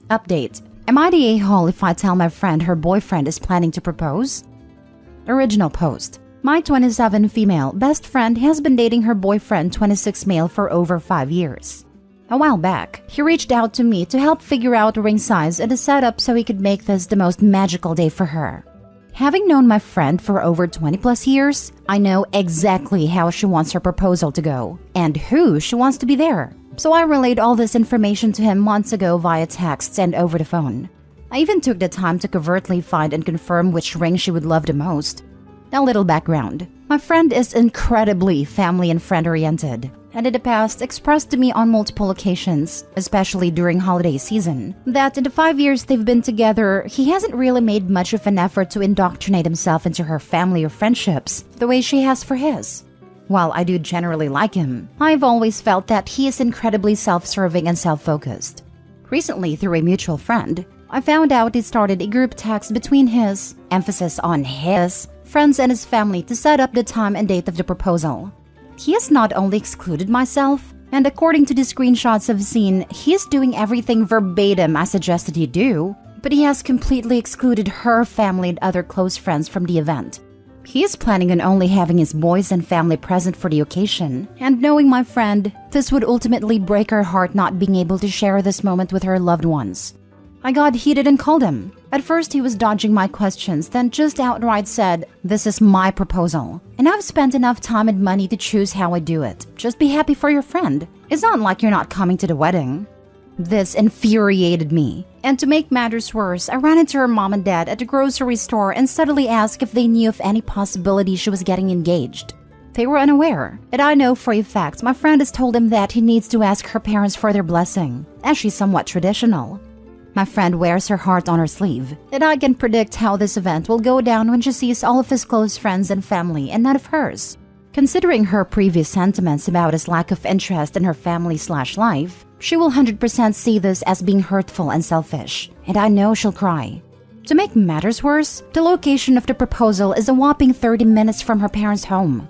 Update. Am I the a-hole if I tell my friend her boyfriend is planning to propose? Original post. My 27 female best friend has been dating her boyfriend 26 male for over 5 years. A while back, he reached out to me to help figure out ring size and a setup so he could make this the most magical day for her. Having known my friend for over 20 plus years, I know exactly how she wants her proposal to go and who she wants to be there. So I relayed all this information to him months ago via texts and over the phone. I even took the time to covertly find and confirm which ring she would love the most. A little background. My friend is incredibly family and friend-oriented, and in the past expressed to me on multiple occasions, especially during holiday season, that in the 5 years they've been together, he hasn't really made much of an effort to indoctrinate himself into her family or friendships the way she has for his. While I do generally like him, I've always felt that he is incredibly self-serving and self-focused. Recently, through a mutual friend, I found out he started a group text between his, emphasis on his, friends and his family to set up the time and date of the proposal. He has not only excluded myself, and according to the screenshots I've seen, he is doing everything verbatim I suggested he do, but he has completely excluded her family and other close friends from the event. He is planning on only having his boys and family present for the occasion, and knowing my friend, this would ultimately break her heart not being able to share this moment with her loved ones. I got heated and called him. At first he was dodging my questions, then just outright said, "This is my proposal, and I've spent enough time and money to choose how I do it. Just be happy for your friend. It's not like you're not coming to the wedding." This infuriated me, and to make matters worse, I ran into her mom and dad at the grocery store and subtly asked if they knew of any possibility she was getting engaged. They were unaware, and I know for a fact my friend has told him that he needs to ask her parents for their blessing, as she's somewhat traditional. My friend wears her heart on her sleeve, and I can predict how this event will go down when she sees all of his close friends and family and none of hers. Considering her previous sentiments about his lack of interest in her family/life, she will 100% see this as being hurtful and selfish, and I know she'll cry. To make matters worse, the location of the proposal is a whopping 30 minutes from her parents' home.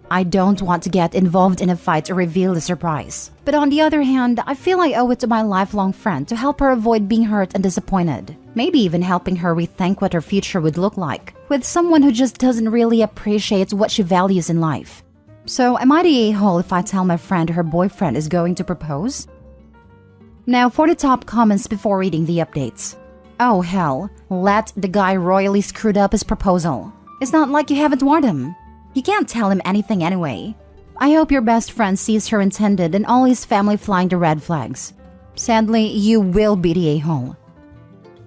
I don't want to get involved in a fight or reveal the surprise, but on the other hand, I feel I owe it to my lifelong friend to help her avoid being hurt and disappointed, maybe even helping her rethink what her future would look like with someone who just doesn't really appreciate what she values in life. So am I the a-hole if I tell my friend her boyfriend is going to propose? Now for the top comments before reading the updates. Oh hell, let the guy royally screwed up his proposal. It's not like you haven't warned him. You can't tell him anything anyway. I hope your best friend sees her intended and all his family flying the red flags. Sadly, you will be the a-hole.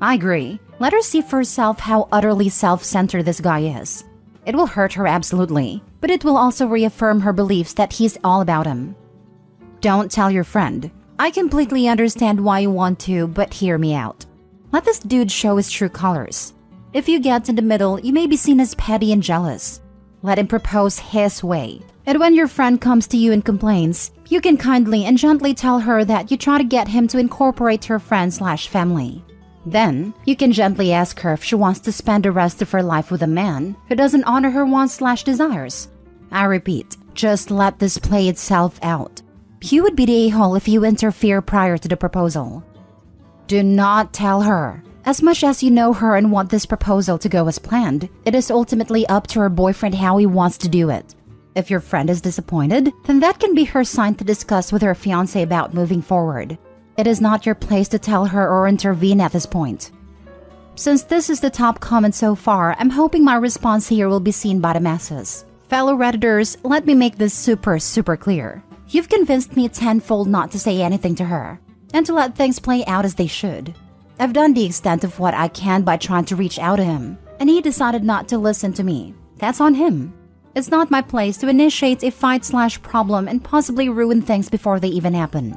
I agree. Let her see for herself how utterly self-centered this guy is. It will hurt her absolutely, but it will also reaffirm her beliefs that he's all about him. Don't tell your friend. I completely understand why you want to, but hear me out. Let this dude show his true colors. If you get in the middle, you may be seen as petty and jealous. Let him propose his way. And when your friend comes to you and complains, you can kindly and gently tell her that you try to get him to incorporate her friend/family. Then, you can gently ask her if she wants to spend the rest of her life with a man who doesn't honor her wants/desires. I repeat, just let this play itself out. You would be the a-hole if you interfere prior to the proposal. Do not tell her. As much as you know her and want this proposal to go as planned, it is ultimately up to her boyfriend how he wants to do it. If your friend is disappointed, then that can be her sign to discuss with her fiancé about moving forward. It is not your place to tell her or intervene at this point. Since this is the top comment so far, I'm hoping my response here will be seen by the masses. Fellow Redditors, let me make this super clear. You've convinced me tenfold not to say anything to her, and to let things play out as they should. I've done the extent of what I can by trying to reach out to him, and he decided not to listen to me. That's on him. It's not my place to initiate a fight/problem and possibly ruin things before they even happen.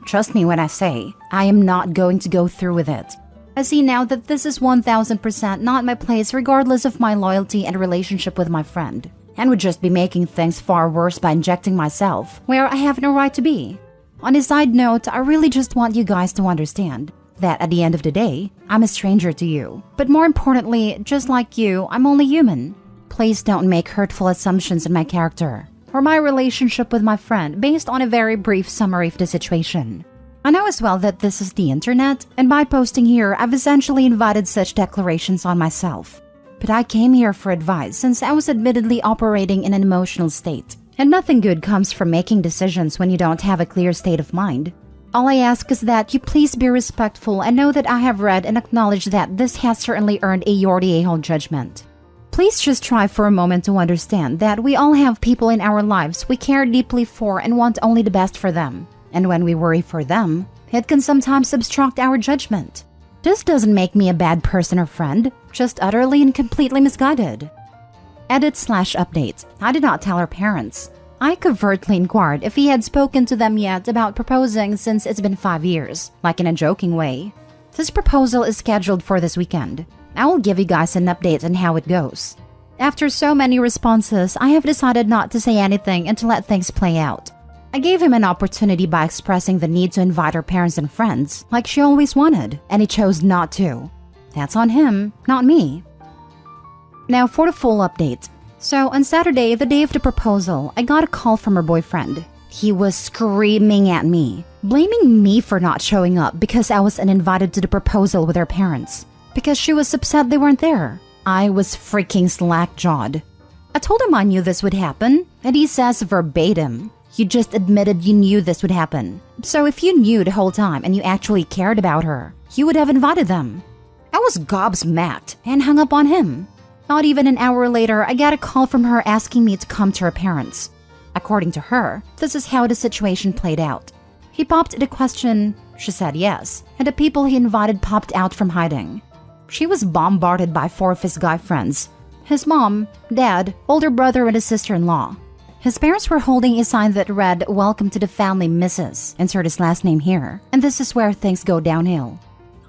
Trust me when I say, I am not going to go through with it. I see now that this is 1000% not my place regardless of my loyalty and relationship with my friend, and would just be making things far worse by injecting myself where I have no right to be. On a side note, I really just want you guys to understand that at the end of the day, I'm a stranger to you. But more importantly, just like you, I'm only human. Please don't make hurtful assumptions in my character or my relationship with my friend based on a very brief summary of the situation. I know as well that this is the internet, and by posting here, I've essentially invited such declarations on myself. But I came here for advice since I was admittedly operating in an emotional state, and nothing good comes from making decisions when you don't have a clear state of mind. All I ask is that you please be respectful and know that I have read and acknowledged that this has certainly earned a "you're the a-hole" judgment. Please just try for a moment to understand that we all have people in our lives we care deeply for and want only the best for them. And when we worry for them, it can sometimes obstruct our judgment. This doesn't make me a bad person or friend, just utterly and completely misguided. Edit/update. I did not tell her parents. I covertly inquired if he had spoken to them yet about proposing since it's been 5 years, like in a joking way. This proposal is scheduled for this weekend. I will give you guys an update on how it goes. After so many responses, I have decided not to say anything and to let things play out. I gave him an opportunity by expressing the need to invite her parents and friends, like she always wanted, and he chose not to. That's on him, not me. Now for the full update. So on Saturday, the day of the proposal, I got a call from her boyfriend. He was screaming at me, blaming me for not showing up because I was uninvited to the proposal with her parents, because she was upset they weren't there. I was freaking slack-jawed. I told him I knew this would happen, and he says verbatim, "You just admitted you knew this would happen. So if you knew the whole time and you actually cared about her, you would have invited them." I was gobsmacked and hung up on him. Not even an hour later, I got a call from her asking me to come to her parents. According to her, this is how the situation played out. He popped the question, she said yes, and the people he invited popped out from hiding. She was bombarded by 4 of his guy friends: his mom, dad, older brother, and his sister-in-law. His parents were holding a sign that read, "Welcome to the family, Mrs." Insert his last name here, and this is where things go downhill.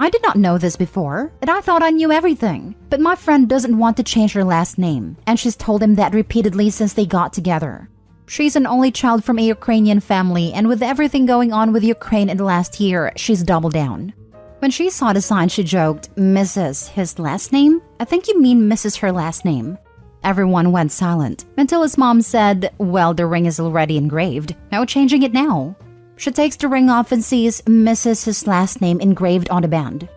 I did not know this before, and I thought I knew everything. But my friend doesn't want to change her last name, and she's told him that repeatedly since they got together. She's an only child from a Ukrainian family, and with everything going on with Ukraine in the last year, she's doubled down. When she saw the sign, she joked, "Mrs. his last name? I think you mean Mrs. her last name." Everyone went silent, until his mom said, "Well, the ring is already engraved. No changing it now." She takes the ring off and sees Mrs. his last name engraved on the band.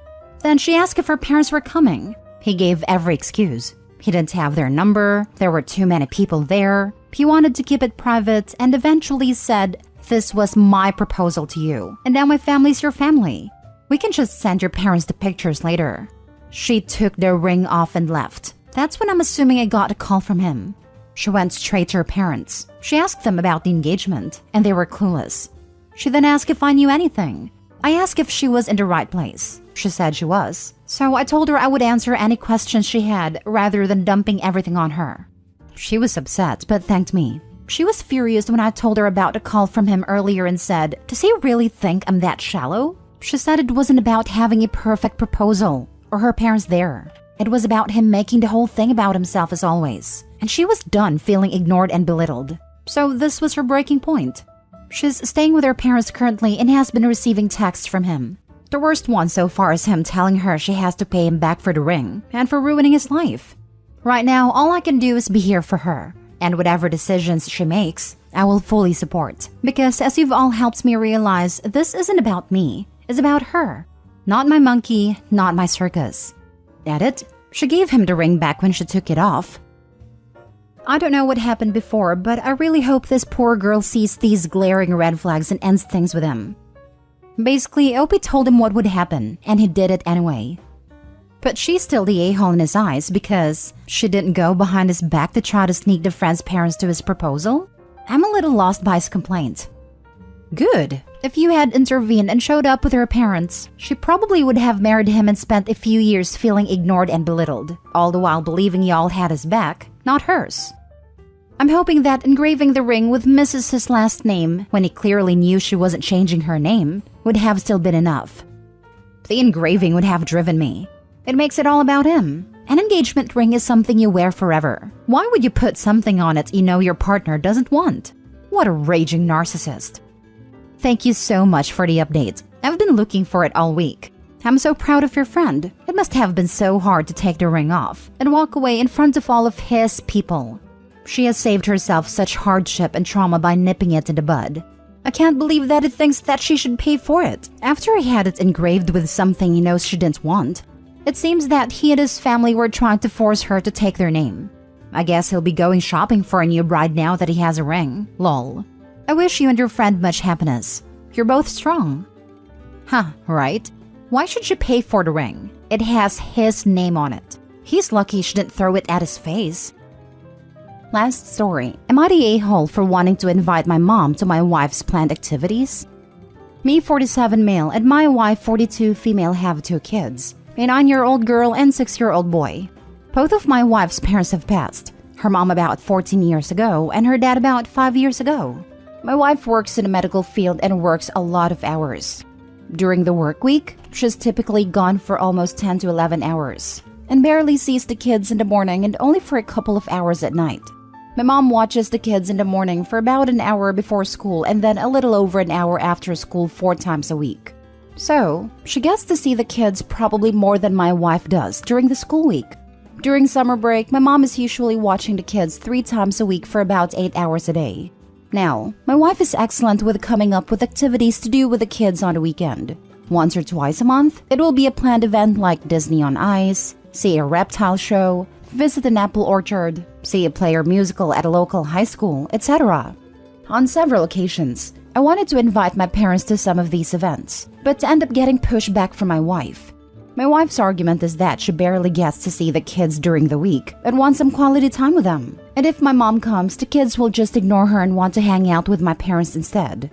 Then she asked if her parents were coming. He gave every excuse. He didn't have their number, there were too many people there, he wanted to keep it private, and eventually said, "This was my proposal to you, and now my family's your family. We can just send your parents the pictures later." She took the ring off and left. That's when I'm assuming I got a call from him. She went straight to her parents. She asked them about the engagement, and they were clueless. She then asked if I knew anything. I asked if she was in the right place. She said she was. So I told her I would answer any questions she had rather than dumping everything on her. She was upset, but thanked me. She was furious when I told her about the call from him earlier and said, "Does he really think I'm that shallow?" She said it wasn't about having a perfect proposal or her parents there. It was about him making the whole thing about himself as always. And she was done feeling ignored and belittled. So this was her breaking point. She's staying with her parents currently and has been receiving texts from him. The worst one so far is him telling her she has to pay him back for the ring and for ruining his life. Right now, all I can do is be here for her, and whatever decisions she makes, I will fully support. Because as you've all helped me realize, this isn't about me, it's about her. Not my monkey, not my circus. Edit. She gave him the ring back when she took it off. I don't know what happened before, but I really hope this poor girl sees these glaring red flags and ends things with him. Basically, Opie told him what would happen, and he did it anyway. But she's still the a-hole in his eyes because she didn't go behind his back to try to sneak the friend's parents to his proposal. I'm a little lost by his complaint. Good. If you had intervened and showed up with her parents, she probably would have married him and spent a few years feeling ignored and belittled, all the while believing y'all had his back, not hers. I'm hoping that engraving the ring with Mrs. his last name, when he clearly knew she wasn't changing her name, would have still been enough. The engraving would have driven me. It makes it all about him. An engagement ring is something you wear forever. Why would you put something on it you know your partner doesn't want? What a raging narcissist. Thank you so much for the update. I've been looking for it all week. I'm so proud of your friend. It must have been so hard to take the ring off and walk away in front of all of his people. She has saved herself such hardship and trauma by nipping it in the bud. I can't believe that he thinks that she should pay for it, after he had it engraved with something he knows she didn't want. It seems that he and his family were trying to force her to take their name. I guess he'll be going shopping for a new bride now that he has a ring. Lol. I wish you and your friend much happiness. You're both strong. Huh, right? Why should she pay for the ring? It has his name on it. He's lucky she didn't throw it at his face. Last story. Am I the a-hole for wanting to invite my mom to my wife's planned activities? Me, 47 male, and my wife, 42 female, have 2 kids. A 9-year-old girl and 6-year-old boy. Both of my wife's parents have passed. Her mom about 14 years ago and her dad about 5 years ago. My wife works in the medical field and works a lot of hours. During the work week, she's typically gone for almost 10 to 11 hours and barely sees the kids in the morning and only for a couple of hours at night. My mom watches the kids in the morning for about an hour before school and then a little over an hour after school 4 times a week. So, she gets to see the kids probably more than my wife does during the school week. During summer break, my mom is usually watching the kids 3 times a week for about 8 hours a day. Now, my wife is excellent with coming up with activities to do with the kids on the weekend. Once or twice a month, it will be a planned event like Disney on Ice, see a reptile show, visit an apple orchard, see a play or musical at a local high school, etc. On several occasions, I wanted to invite my parents to some of these events, but end up getting pushed back from my wife. My wife's argument is that she barely gets to see the kids during the week and wants some quality time with them. And if my mom comes, the kids will just ignore her and want to hang out with my parents instead.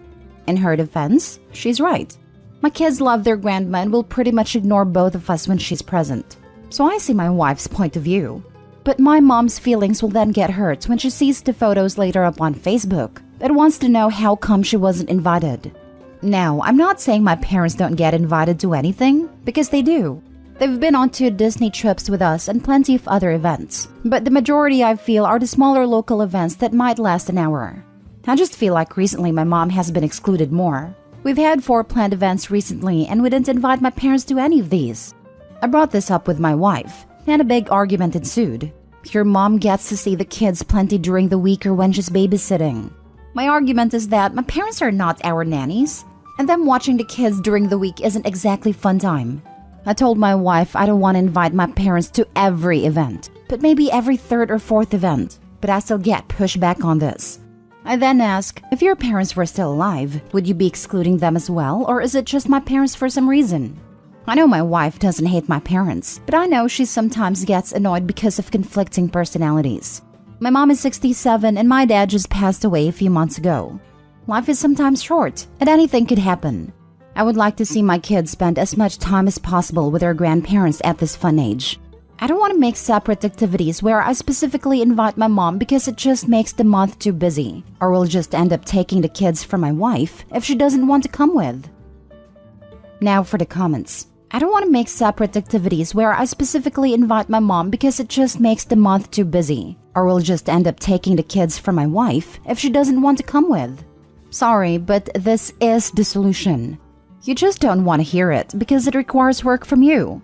In her defense, she's right. My kids love their grandma and will pretty much ignore both of us when she's present. So I see my wife's point of view. But my mom's feelings will then get hurt when she sees the photos later up on Facebook and wants to know how come she wasn't invited. Now, I'm not saying my parents don't get invited to anything, because they do. They've been on 2 Disney trips with us and plenty of other events, but the majority I feel are the smaller local events that might last an hour. I just feel like recently my mom has been excluded more. We've had 4 planned events recently and we didn't invite my parents to any of these. I brought this up with my wife, and a big argument ensued. Your mom gets to see the kids plenty during the week or when she's babysitting. My argument is that my parents are not our nannies, and them watching the kids during the week isn't exactly fun time. I told my wife I don't want to invite my parents to every event, but maybe every 3rd or 4th event, but I still get pushed back on this. I then ask, if your parents were still alive, would you be excluding them as well, or is it just my parents for some reason? I know my wife doesn't hate my parents, but I know she sometimes gets annoyed because of conflicting personalities. My mom is 67 and my dad just passed away a few months ago. Life is sometimes short, and anything could happen. I would like to see my kids spend as much time as possible with their grandparents at this fun age. I don't want to make separate activities where I specifically invite my mom because it just makes the month too busy, or we'll just end up taking the kids from my wife if she doesn't want to come with. Now for the comments. I don't want to make separate activities where I specifically invite my mom because it just makes the month too busy, or we'll just end up taking the kids from my wife if she doesn't want to come with. Sorry, but this is the solution. You just don't want to hear it because it requires work from you.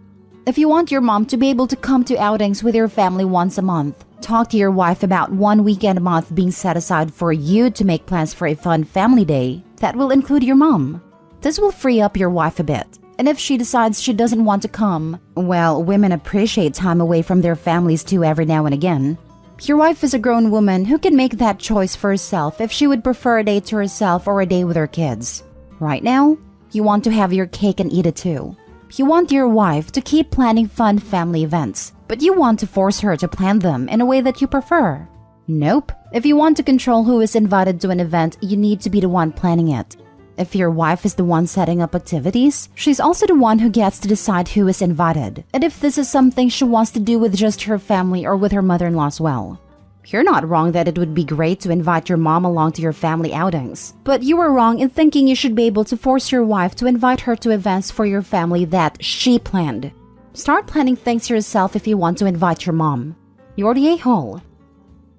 If you want your mom to be able to come to outings with your family once a month, talk to your wife about 1 weekend a month being set aside for you to make plans for a fun family day that will include your mom. This will free up your wife a bit. And if she decides she doesn't want to come, well, women appreciate time away from their families too every now and again. Your wife is a grown woman who can make that choice for herself if she would prefer a day to herself or a day with her kids. Right now, you want to have your cake and eat it too. You want your wife to keep planning fun family events, but you want to force her to plan them in a way that you prefer. Nope. If you want to control who is invited to an event, you need to be the one planning it. If your wife is the one setting up activities, she's also the one who gets to decide who is invited, and if this is something she wants to do with just her family or with her mother-in-law as well. You're not wrong that it would be great to invite your mom along to your family outings, but you were wrong in thinking you should be able to force your wife to invite her to events for your family that she planned. Start planning things yourself if you want to invite your mom. You're the a-hole.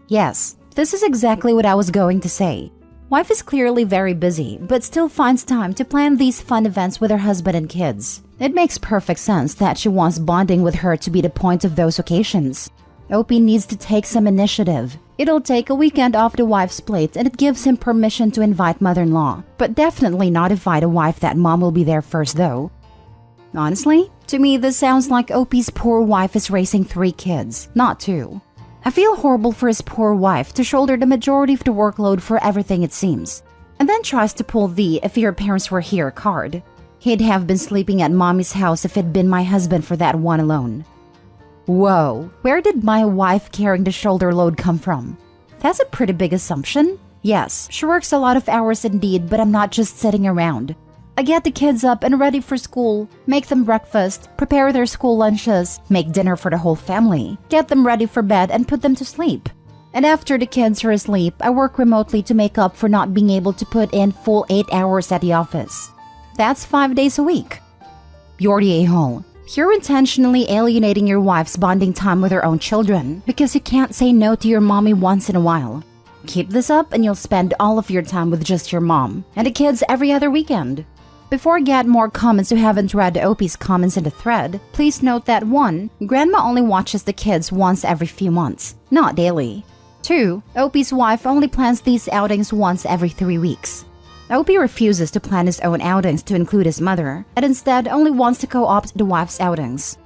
Yes, this is exactly what I was going to say. Wife is clearly very busy, but still finds time to plan these fun events with her husband and kids. It makes perfect sense that she wants bonding with her to be the point of those occasions. OP needs to take some initiative. It'll take a weekend off the wife's plate and it gives him permission to invite mother-in-law, but definitely not invite a wife that mom will be there first though. Honestly, to me this sounds like OP's poor wife is raising 3 kids, not 2. I feel horrible for his poor wife to shoulder the majority of the workload for everything it seems, and then tries to pull the "if your parents were here" card. He'd have been sleeping at mommy's house if it'd been my husband for that one alone. Whoa, where did my wife carrying the shoulder load come from? That's a pretty big assumption. Yes, she works a lot of hours indeed, but I'm not just sitting around. I get the kids up and ready for school, make them breakfast, prepare their school lunches, make dinner for the whole family, get them ready for bed and put them to sleep. And after the kids are asleep, I work remotely to make up for not being able to put in full 8 hours at the office. That's 5 days a week. You're the a-hole. You're intentionally alienating your wife's bonding time with her own children because you can't say no to your mommy once in a while. Keep this up and you'll spend all of your time with just your mom and the kids every other weekend. Before I get more comments who haven't read OP's comments in the thread, please note that 1. Grandma only watches the kids once every few months, not daily. 2. OP's wife only plans these outings once every 3 weeks. OP refuses to plan his own outings to include his mother, and instead only wants to co-opt the wife's outings.